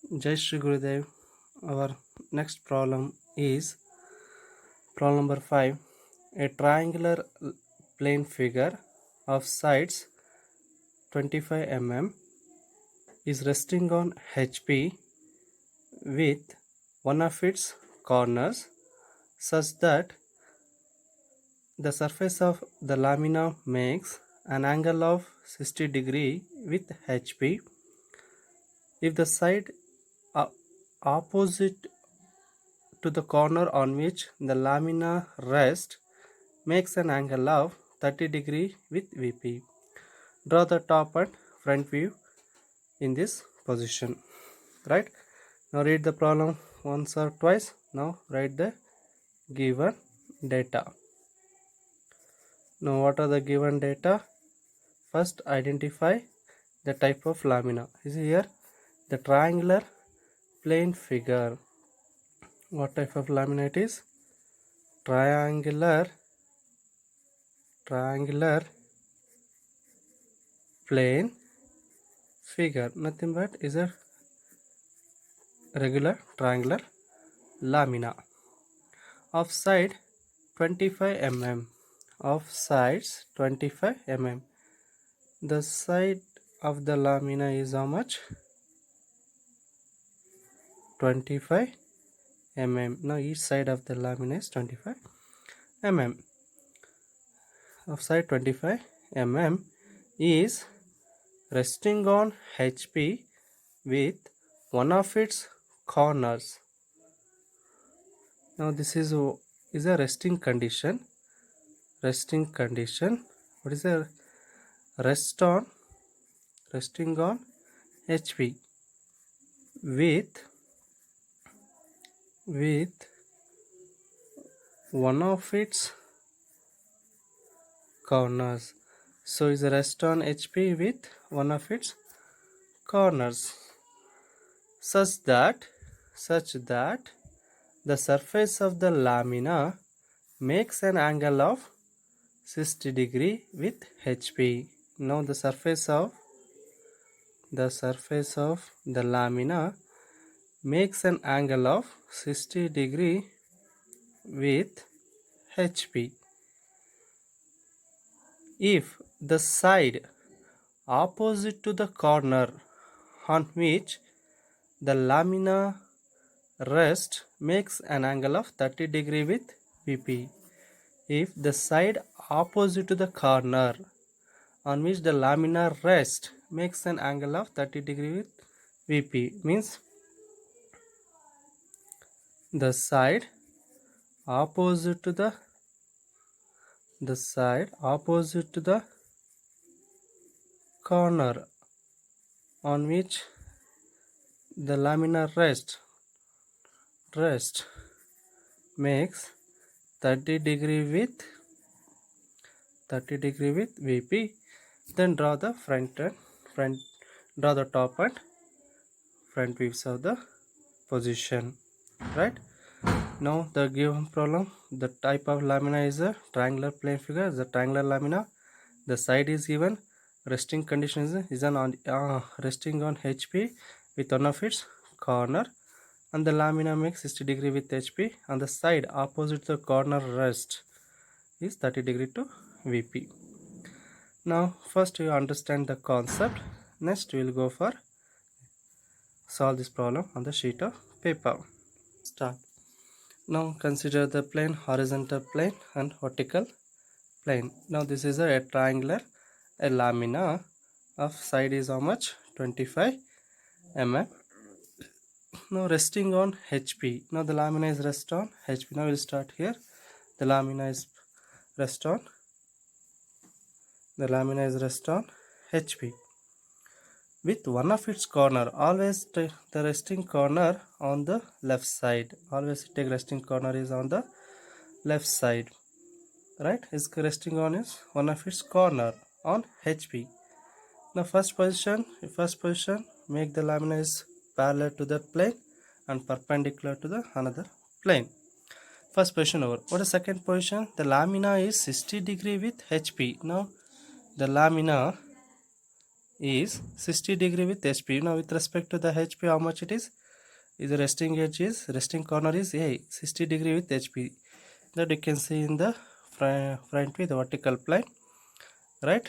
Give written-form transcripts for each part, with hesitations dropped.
Jai Shri Gurudev. Our next problem is problem number 5. A triangular plane figure of sides 25 mm is resting on HP with one of its corners such that the surface of the lamina makes an angle of 60 degree with HP. If the side opposite to the corner on which the lamina rests makes an angle of 30 degree with VP. Draw the top and front view in this position. Right? Now read the problem once or twice. Now write the given data. Now what are the given data? First identify the type of lamina. Is here the triangular plane figure. What type of lamina it is? Triangular plane figure, nothing but is a regular triangular lamina of side 25 mm, of sides 25 mm. The side of the lamina is how much? 25 mm. Now each side of the lamina is 25 mm. Of side 25 mm is resting on HP with one of its corners. Now this is a resting condition. Resting condition. What is a resting on HP with one of its corners. So is a rest on HP with one of its corners such that the surface of the lamina makes an angle of 60 degree with HP. Now the surface of the lamina makes an angle of 60 degree with HP. If the side opposite to the corner on which the lamina rests makes an angle of 30 degree with VP. If the side opposite to the corner on which the lamina rests makes an angle of 30 degree with VP, means the side opposite to the corner on which the lamina rest makes 30 degree with VP. Then draw the draw the top and front views of the position. Right? Now the given problem, the type of lamina is a triangular plane figure. The triangular lamina, the side is given, resting condition is resting on HP with one of its corner, and the lamina makes 60 degree with HP. On the side opposite the corner rest is 30 degree to VP. Now first you understand the concept. Next we will go for solve this problem on the sheet of paper. Start. Now consider the plane, horizontal plane and vertical plane. Now this is a triangular lamina of side is how much? 25 mm. Now resting on HP. Now the lamina is rest on HP. Now we'll start here. The lamina is rest on HP with one of its corner. Always take the resting corner on the left side. Always take resting corner is on the left side. Right? Is resting on is one of its corner on HP. Now first position, make the lamina is parallel to the plane and perpendicular to the another plane. First position over. What is second position? The lamina is 60 degree with HP. Now the lamina is 60 degree with HP. Now with respect to the HP, how much it is? Is the resting edge is resting corner is A, 60 degree with HP. That you can see in the front view, the vertical plane, right?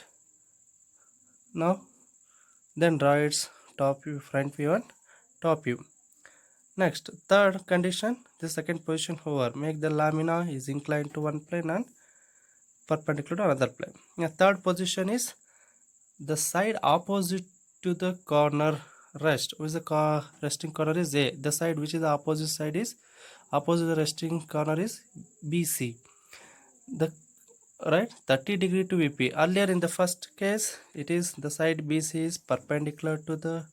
Now then draw its top view, front view and top view. Next, third condition, the second position hover, make the lamina is inclined to one plane and perpendicular to another plane. The third position is the side opposite to the corner rest. Which the resting corner is A. The side which is the opposite side is opposite the resting corner is BC. The right 30 degree to VP. Earlier in the first case, it is the side BC is perpendicular to the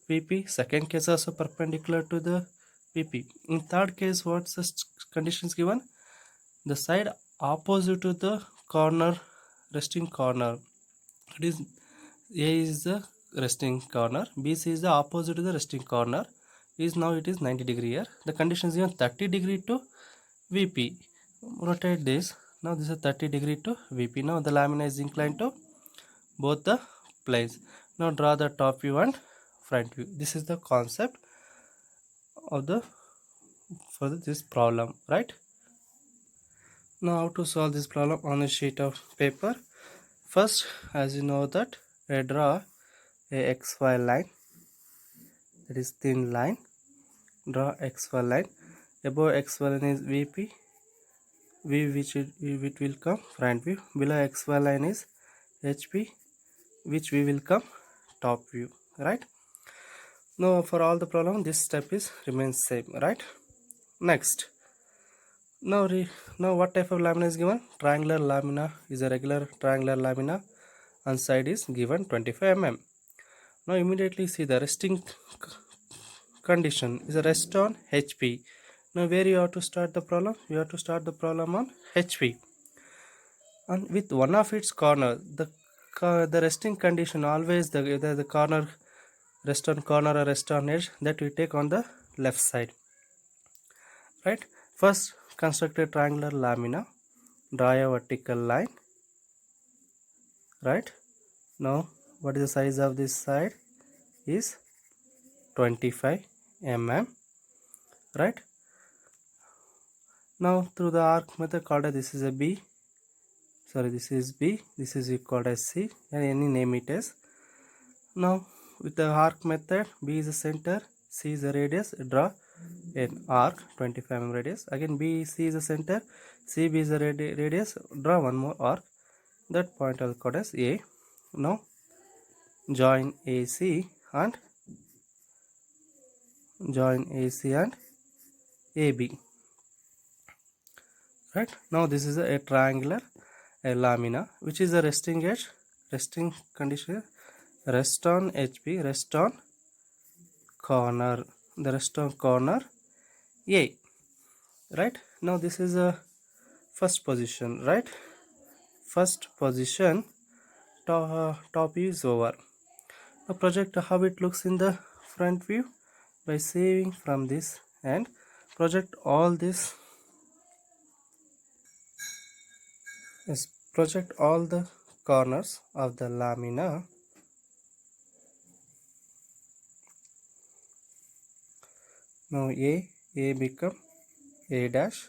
VP. Second case also perpendicular to the VP. In third case, what's the conditions given? The side opposite to the corner resting corner. It is A is the resting corner, BC is the opposite to the resting corner. Is now it is 90 degree here. The condition is given 30 degree to VP. Rotate this. Now this is 30 degree to VP. Now the lamina is inclined to both the planes. Now draw the top view and front view. This is the concept of the for this problem, right? Now how to solve this problem on a sheet of paper. First, as you know that I draw a XY line, that is thin line. Draw XY line. Above XY line is VP, V which it will come front view. Below XY line is HP, which we will come top view, right? Now for all the problem, this step is remains same, right? Next, now what type of lamina is given? Triangular lamina is a regular triangular lamina, and side is given 25 mm. Now immediately see the resting condition is a rest on HP. Now where you have to start the problem? You have to start the problem on HP, and with one of its corner, the resting condition always the corner rest on corner or rest on edge that we take on the left side, right? First construct a triangular lamina, draw a vertical line, right? Now what is the size of this side? Is 25 mm, right? Now through the arc method called as this is a B, sorry, this is B, this is called as C, and any name it is. Now with the arc method, B is the center, C is the radius, draw an arc 25 mm radius. Again B, C is the center, CB is the radius, draw one more arc. That point I'll call as A. Now join AC and AB, right? Now this is a triangular lamina, which is a resting edge, resting condition, rest on HP, rest on corner, the rest on corner A, right? Now this is a first position, right? First position, top view is over. Now project how it looks in the front view by saving from this and project all this. Yes, project all the corners of the lamina. Now A become A dash,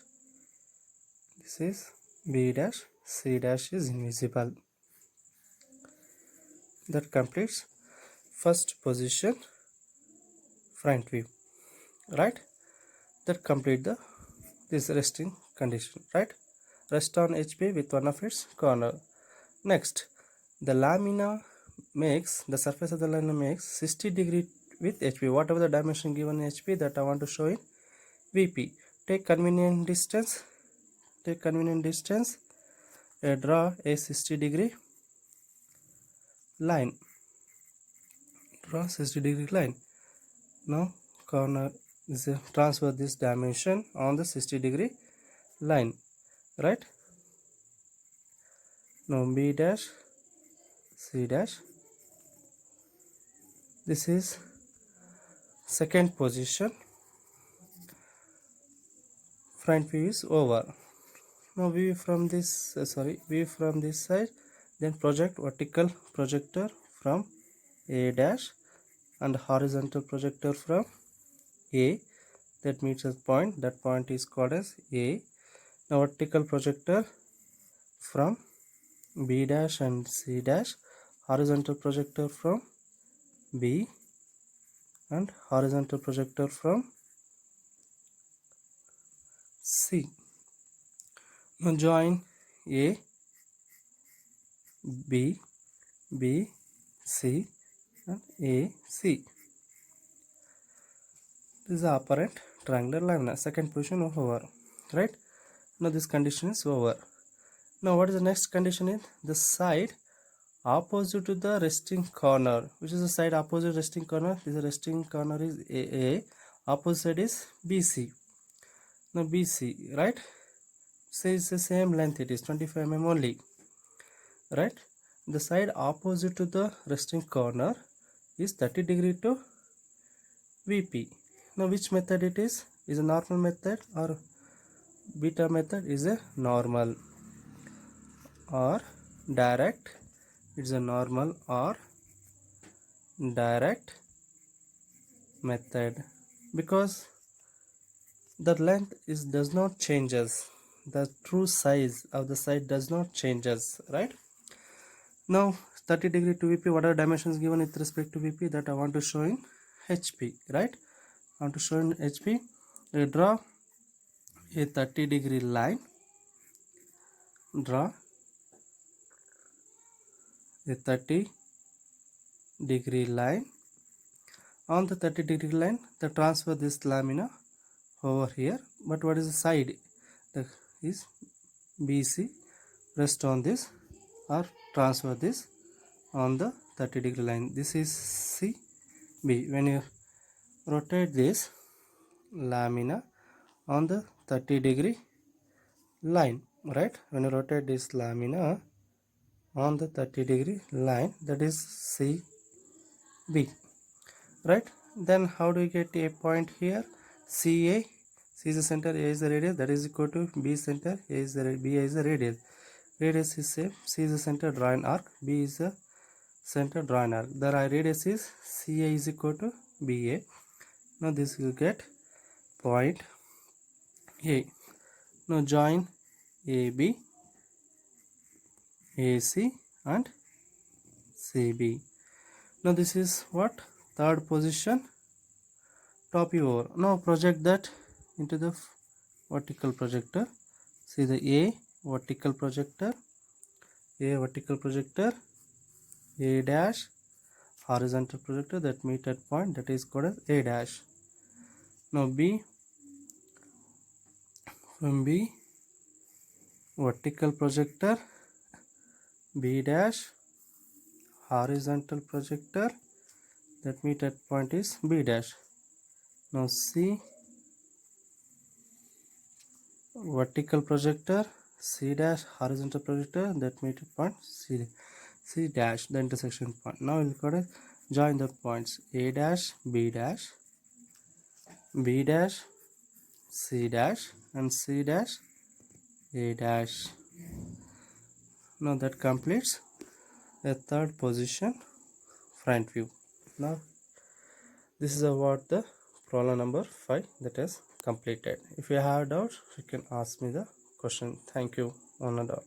this is B dash, C dash is invisible. That completes first position front view, right? That complete the this resting condition, right? Rest on HP with one of its corner. Next, the lamina makes, the surface of the lamina makes 60 degree with HP. Whatever the dimension given in HP that I want to show in VP. Take convenient distance. Draw a 60 degree line. Draw 60 degree line. Now corner is transfer this dimension on the 60 degree line, right? Now B dash, C dash. This is second position. Front view is over. Now view from this view from this side, then project vertical projector from A dash, and horizontal projector from A that meets a point. That point is called as A. Now vertical projector from B dash and C dash, horizontal projector from B, and horizontal projector from C. Now join A, B, B, C, and A, C. This is the apparent triangular lamina. Second position over. Right? Now this condition is over. Now what is the next condition? Is the side opposite to the resting corner. Which is the side opposite resting corner? This resting corner is AA. Opposite side is BC. Now BC, right? Say it's the same length. It is 25 mm only. Right? The side opposite to the resting corner is 30 degree to VP. Now which method it is? Is a normal method or beta method? Is a normal or direct? It's a normal or direct method, because the length is does not changes, the true size of the side does not changes, right? Now 30 degree to VP, what are dimensions given with respect to VP that I want to show in HP, right? I want to show in HP. I draw a 30 degree line, draw a 30 degree line. On the 30 degree line, the transfer this lamina over here, but what is the side? The is BC. Rest on this or transfer this on the 30 degree line. This is CB. When you rotate this lamina on the 30 degree line, right? When you rotate this lamina on the 30 degree line, that is CB, right? Then how do you get a point here? CA. C is the center, A is the radius, that is equal to B center, A is the B is the radius. Radius is same. C is the center, draw an arc. B is the center, draw an arc. The radius is CA is equal to BA. Now this will get point A. Now join AB, AC and CB. Now this is what? Third position, top view over. Now project that into the vertical projector. See the A vertical projector, A dash, horizontal projector that meet at point, that is called as A dash. Now B, from B vertical projector, B dash, horizontal projector that meet at point is B dash. Now C vertical projector, C dash, horizontal projector that meet at point C dash, the intersection point. Now we'll go to join the points A dash, B dash, B dash, C dash, and C dash, A dash. Now that completes a third position front view. Now this is about the problem number 5 that is completed. If you have doubts, you can ask me the question. Thank you, one and all.